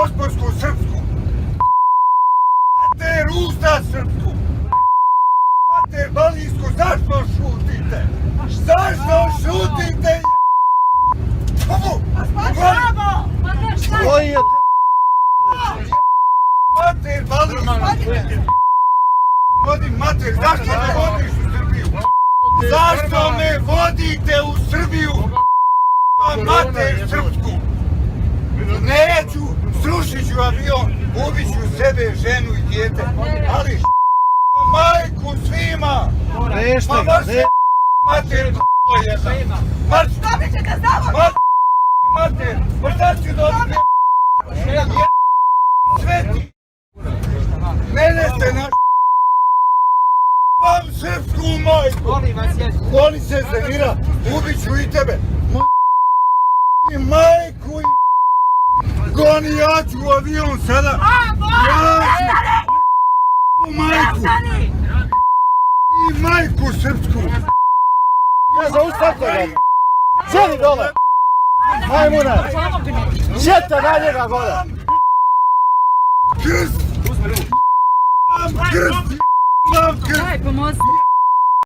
gospodsku srpsku. Mater usta srpsku. Mater balijsku, zašto šutite? Zašto šutite? Koji je Mater balijsku. Gospodin Mater, zašto me vodiš u Srbiju? Zašto me vodite u Srbiju? Mater srpsku. Neću, srušit ću avion, ubit ću sebe, ženu i dijete, ali majku svima! Rešite Ma ga, marš, mater, jedna! Marš! Dobit ćete zavod! Marš, mater! Pa šta ću dobiti? Sve ti! Mene ste naš... Vam srpsku majku! Voli se Zemira, ubit ću i tebe! Majku i... Goni, ja ću u avion sada! Ja ću! Majku! I majku srpsku! Ja zaustavite ga. Sjedi dole. Majmuna. Sjete na njega gore. Krst! Vam krst! Vam krst! Daj, pomozi.